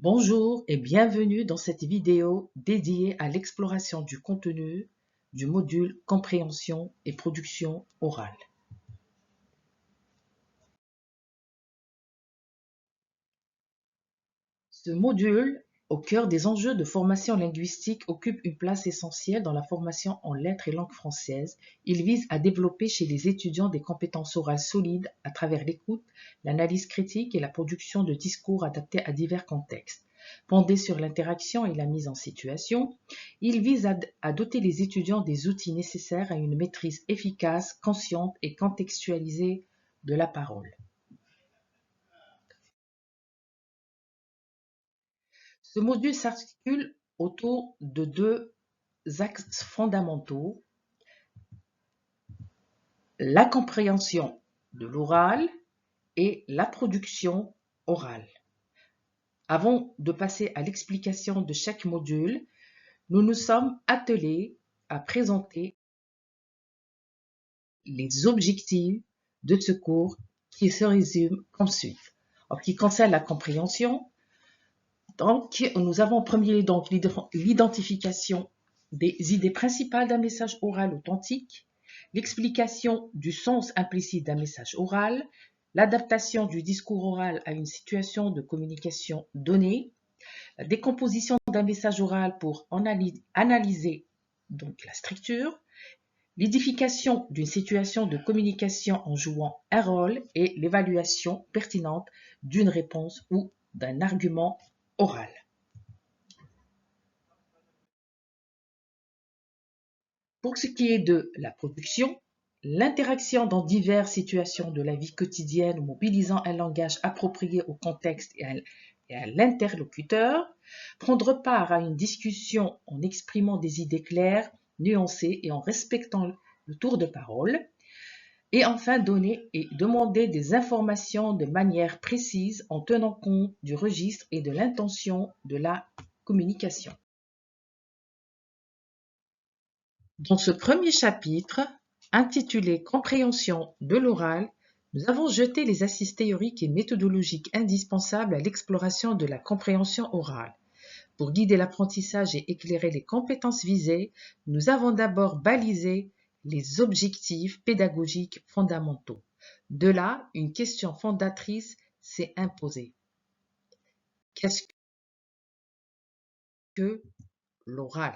Bonjour et bienvenue dans cette vidéo dédiée à l'exploration du contenu du module compréhension et production orale. Ce module, au cœur des enjeux de formation linguistique, occupe une place essentielle dans la formation en lettres et langue française. Il vise à développer chez les étudiants des compétences orales solides à travers l'écoute, l'analyse critique et la production de discours adaptés à divers contextes. Fondé sur l'interaction et la mise en situation, il vise à doter les étudiants des outils nécessaires à une maîtrise efficace, consciente et contextualisée de la parole. Ce module s'articule autour de deux axes fondamentaux, la compréhension de l'oral et la production orale. Avant de passer à l'explication de chaque module, nous nous sommes attelés à présenter les objectifs de ce cours qui se résument comme suit. En ce qui concerne la compréhension, donc, nous avons en premier donc l'identification des idées principales d'un message oral authentique, l'explication du sens implicite d'un message oral, l'adaptation du discours oral à une situation de communication donnée, la décomposition d'un message oral pour analyser donc la structure, l'édification d'une situation de communication en jouant un rôle et l'évaluation pertinente d'une réponse ou d'un argument oral. Pour ce qui est de la production, l'interaction dans diverses situations de la vie quotidienne mobilisant un langage approprié au contexte et à l'interlocuteur, prendre part à une discussion en exprimant des idées claires, nuancées et en respectant le tour de parole, et enfin donner et demander des informations de manière précise en tenant compte du registre et de l'intention de la communication. Dans ce premier chapitre, intitulé Compréhension de l'oral, nous avons jeté les assises théoriques et méthodologiques indispensables à l'exploration de la compréhension orale. Pour guider l'apprentissage et éclairer les compétences visées, nous avons d'abord balisé les objectifs pédagogiques fondamentaux. De là, une question fondatrice s'est imposée. Qu'est-ce que l'oral ?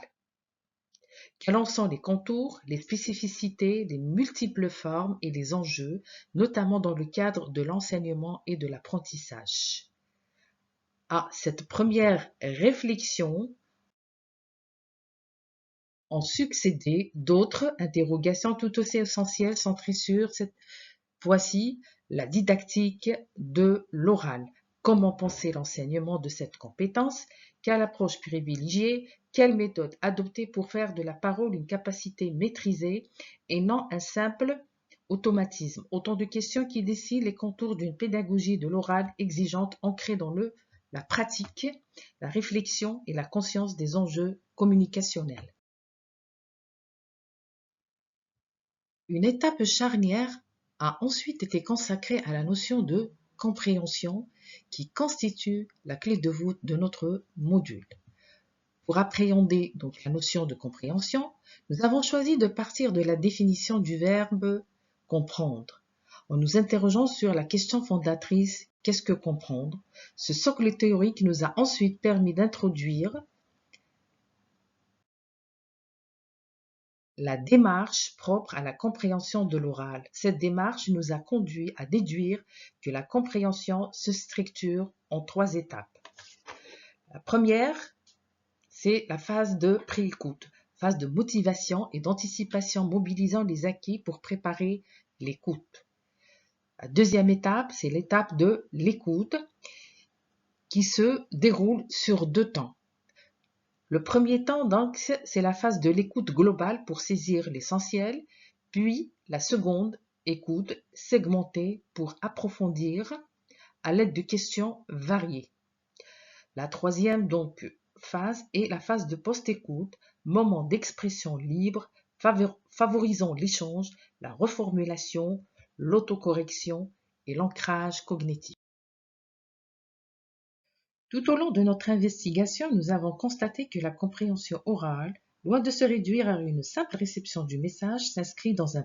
Quels en sont les contours, les spécificités, les multiples formes et les enjeux, notamment dans le cadre de l'enseignement et de l'apprentissage? À cette première réflexion ont succédé d'autres interrogations tout aussi essentielles centrées sur cette fois-ci la didactique de l'oral. Comment penser l'enseignement de cette compétence? Quelle approche privilégier? Quelle méthode adopter pour faire de la parole une capacité maîtrisée et non un simple automatisme? Autant de questions qui dessinent les contours d'une pédagogie de l'oral exigeante ancrée dans la pratique, la réflexion et la conscience des enjeux communicationnels. Une étape charnière a ensuite été consacrée à la notion de compréhension qui constitue la clé de voûte de notre module. Pour appréhender donc la notion de compréhension, nous avons choisi de partir de la définition du verbe comprendre, en nous interrogeant sur la question fondatrice qu'est-ce que comprendre? Ce socle théorique nous a ensuite permis d'introduire la démarche propre à la compréhension de l'oral. Cette démarche nous a conduit à déduire que la compréhension se structure en 3 étapes. La première, c'est la phase de pré-écoute, phase de motivation et d'anticipation mobilisant les acquis pour préparer l'écoute. La deuxième étape, c'est l'étape de l'écoute qui se déroule sur 2 temps. Le premier temps, donc, c'est la phase de l'écoute globale pour saisir l'essentiel, puis la seconde écoute segmentée pour approfondir à l'aide de questions variées. La troisième donc phase est la phase de post-écoute, moment d'expression libre, favorisant l'échange, la reformulation, l'autocorrection et l'ancrage cognitif. Tout au long de notre investigation, nous avons constaté que la compréhension orale, loin de se réduire à une simple réception du message, s'inscrit dans un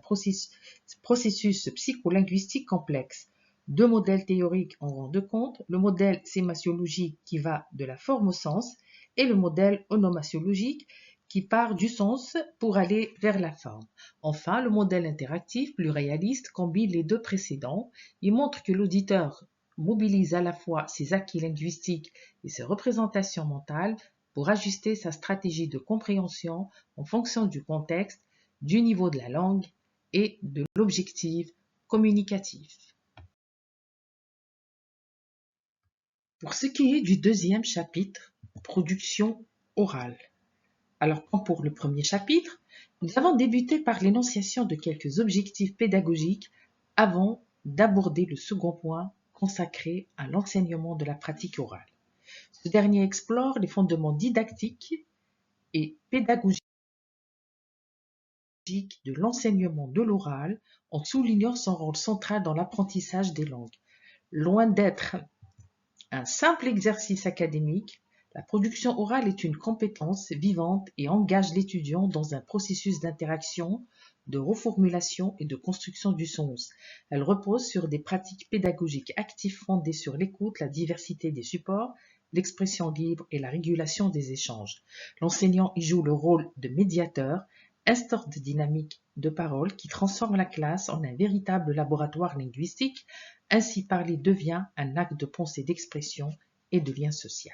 processus psycholinguistique complexe. Deux modèles théoriques en rendent compte, le modèle sémasiologique qui va de la forme au sens et le modèle onomasiologique qui part du sens pour aller vers la forme. Enfin, le modèle interactif, plus réaliste, combine les deux précédents. Il montre que l'auditeur mobilise à la fois ses acquis linguistiques et ses représentations mentales pour ajuster sa stratégie de compréhension en fonction du contexte, du niveau de la langue et de l'objectif communicatif. Pour ce qui est du deuxième chapitre, production orale. Alors, comme pour le premier chapitre, nous avons débuté par l'énonciation de quelques objectifs pédagogiques avant d'aborder le second point consacré à l'enseignement de la pratique orale. Ce dernier explore les fondements didactiques et pédagogiques de l'enseignement de l'oral en soulignant son rôle central dans l'apprentissage des langues. Loin d'être un simple exercice académique, la production orale est une compétence vivante et engage l'étudiant dans un processus d'interaction, de reformulation et de construction du sens. Elle repose sur des pratiques pédagogiques actives fondées sur l'écoute, la diversité des supports, l'expression libre et la régulation des échanges. L'enseignant y joue le rôle de médiateur, instaure des dynamiques de parole qui transforment la classe en un véritable laboratoire linguistique. Ainsi parler devient un acte de pensée, d'expression et de lien social.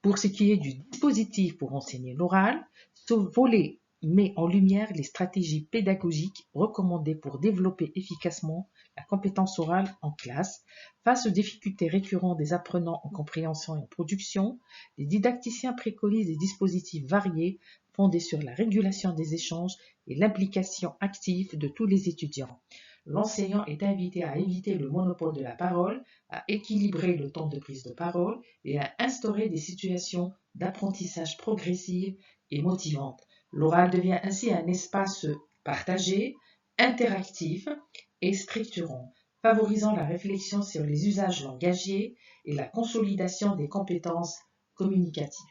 Pour ce qui est du dispositif pour enseigner l'oral, ce volet met en lumière les stratégies pédagogiques recommandées pour développer efficacement la compétence orale en classe. Face aux difficultés récurrentes des apprenants en compréhension et en production, les didacticiens préconisent des dispositifs variés fondés sur la régulation des échanges et l'implication active de tous les étudiants. L'enseignant est invité à éviter le monopole de la parole, à équilibrer le temps de prise de parole et à instaurer des situations d'apprentissage progressives et motivantes. L'oral devient ainsi un espace partagé, interactif et structurant, favorisant la réflexion sur les usages langagiers et la consolidation des compétences communicatives.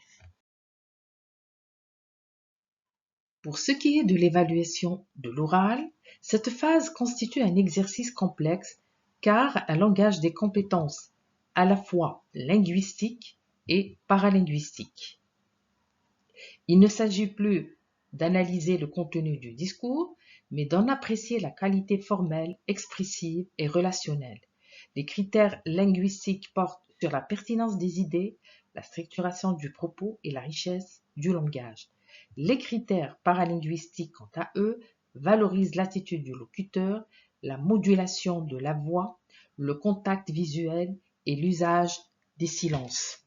Pour ce qui est de l'évaluation de l'oral, cette phase constitue un exercice complexe car elle engage des compétences à la fois linguistiques et paralinguistiques. Il ne s'agit plus d'analyser le contenu du discours, mais d'en apprécier la qualité formelle, expressive et relationnelle. Les critères linguistiques portent sur la pertinence des idées, la structuration du propos et la richesse du langage. Les critères paralinguistiques, quant à eux, valorisent l'attitude du locuteur, la modulation de la voix, le contact visuel et l'usage des silences.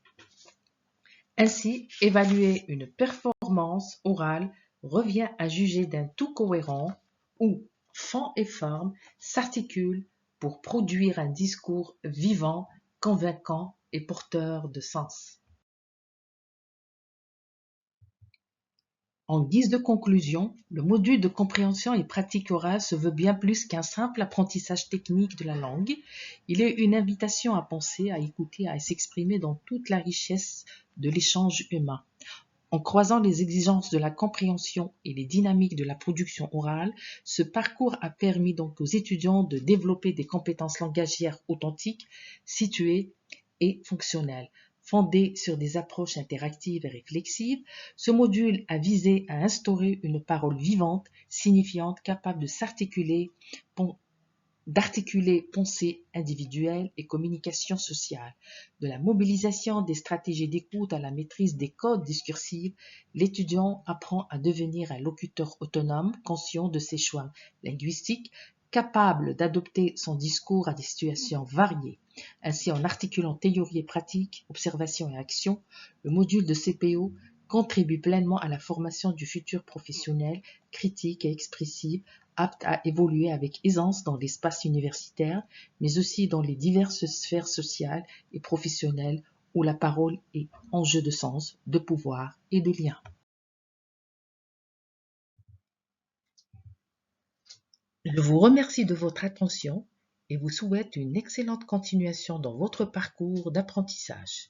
Ainsi, évaluer une performance orale revient à juger d'un tout cohérent où fond et forme s'articulent pour produire un discours vivant, convaincant et porteur de sens. En guise de conclusion, le module de compréhension et pratique orale se veut bien plus qu'un simple apprentissage technique de la langue. Il est une invitation à penser, à écouter, à s'exprimer dans toute la richesse de l'échange humain. En croisant les exigences de la compréhension et les dynamiques de la production orale, ce parcours a permis donc aux étudiants de développer des compétences langagières authentiques, situées et fonctionnelles. Fondé sur des approches interactives et réflexives, ce module a visé à instaurer une parole vivante, signifiante, capable de d'articuler pensée individuelle et communication sociale. De la mobilisation des stratégies d'écoute à la maîtrise des codes discursifs, l'étudiant apprend à devenir un locuteur autonome, conscient de ses choix linguistiques, capable d'adopter son discours à des situations variées. Ainsi, en articulant théorie et pratique, observation et action, le module de CPO contribue pleinement à la formation du futur professionnel, critique et expressif, apte à évoluer avec aisance dans l'espace universitaire, mais aussi dans les diverses sphères sociales et professionnelles où la parole est enjeu de sens, de pouvoir et de lien. Je vous remercie de votre attention et vous souhaite une excellente continuation dans votre parcours d'apprentissage.